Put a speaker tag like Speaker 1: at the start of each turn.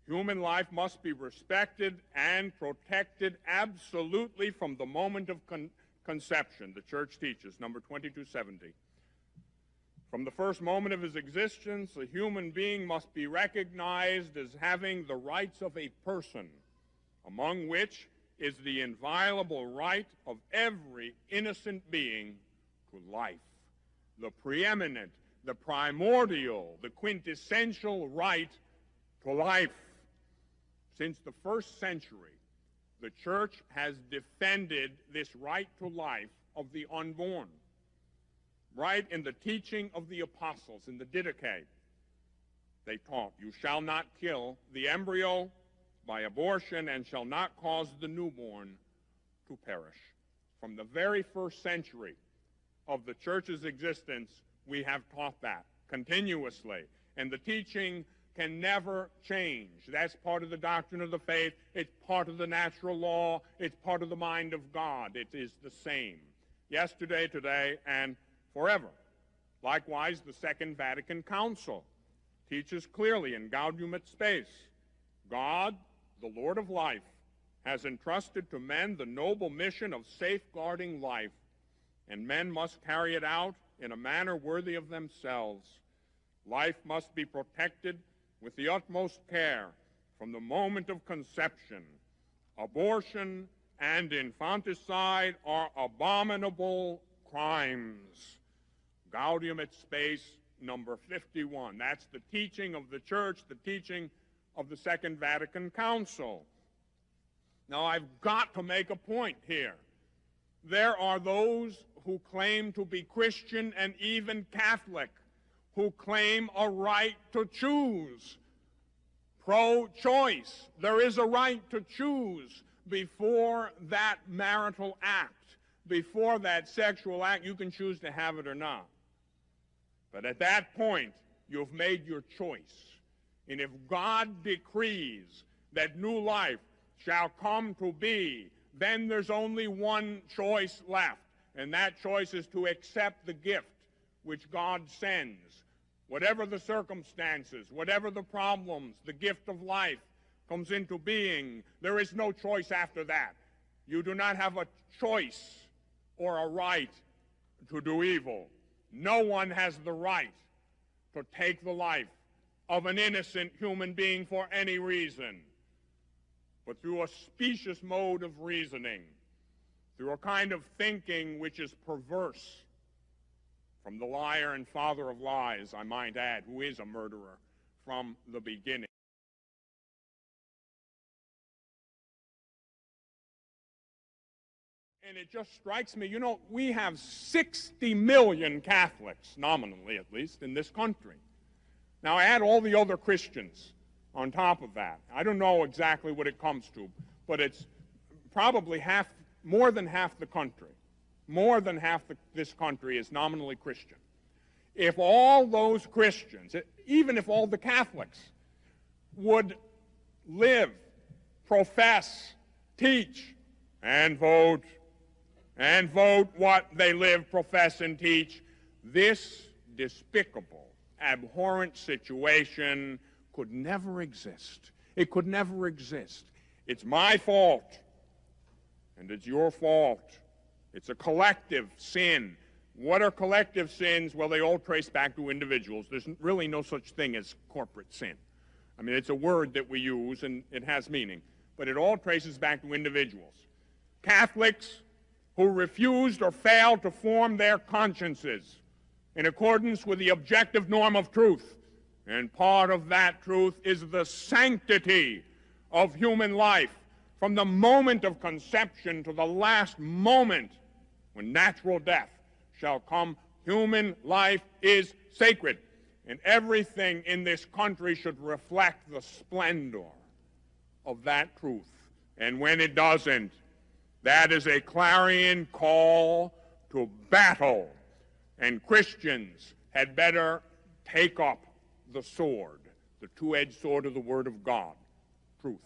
Speaker 1: Human life must be respected and protected absolutely from the moment of conception, the Church teaches, number 2270. From the first moment of his existence, a human being must be recognized as having the rights of a person, among which is the inviolable right of every innocent being to life, the preeminent, the primordial, the quintessential right to life. Since the first century, the Church has defended this right to life of the unborn. Right in the teaching of the apostles, in the Didache, they taught, you shall not kill the embryo by abortion and shall not cause the newborn to perish. From the very first century of the Church's existence, we have taught that continuously. And the teaching can never change. That's part of the doctrine of the faith. It's part of the natural law. It's part of the mind of God. It is the same. Yesterday, today, and forever. Likewise, the Second Vatican Council teaches clearly in Gaudium et Spes, God, the Lord of life, has entrusted to men the noble mission of safeguarding life, and men must carry it out in a manner worthy of themselves. Life must be protected with the utmost care from the moment of conception. Abortion and infanticide are abominable crimes. Gaudium et Spes, number 51. That's the teaching of the Church, the teaching of the Second Vatican Council. Now, I've got to make a point here. There are those who claim to be Christian and even Catholic who claim a right to choose. Pro-choice. There is a right to choose before that marital act. Before that sexual act, you can choose to have it or not. But at that point, you've made your choice. And if God decrees that new life shall come to be, then there's only one choice left. And that choice is to accept the gift which God sends. Whatever the circumstances, whatever the problems, the gift of life comes into being. There is no choice after that. You do not have a choice or a right to do evil. No one has the right to take the life of an innocent human being for any reason. But through a specious mode of reasoning, through a kind of thinking which is perverse, from the liar and father of lies, I might add, who is a murderer from the beginning. And it just strikes me, you know, we have 60 million Catholics, nominally at least, in this country. Now add all the other Christians on top of that. I don't know exactly what it comes to, but it's probably more than half the country. More than half this country is nominally Christian. If all those Christians, even if all the Catholics, would live, profess, teach, and vote what they live, profess, and teach, this despicable, abhorrent situation could never exist. It could never exist. It's my fault, and it's your fault. It's a collective sin. What are collective sins? Well, they all trace back to individuals. There's really no such thing as corporate sin. I mean, it's a word that we use, and it has meaning. But it all traces back to individuals. Catholics who refused or failed to form their consciences in accordance with the objective norm of truth. And part of that truth is the sanctity of human life. From the moment of conception to the last moment when natural death shall come, human life is sacred. And everything in this country should reflect the splendor of that truth. And when it doesn't, that is a clarion call to battle. And Christians had better take up the sword, the two-edged sword of the Word of God, truth.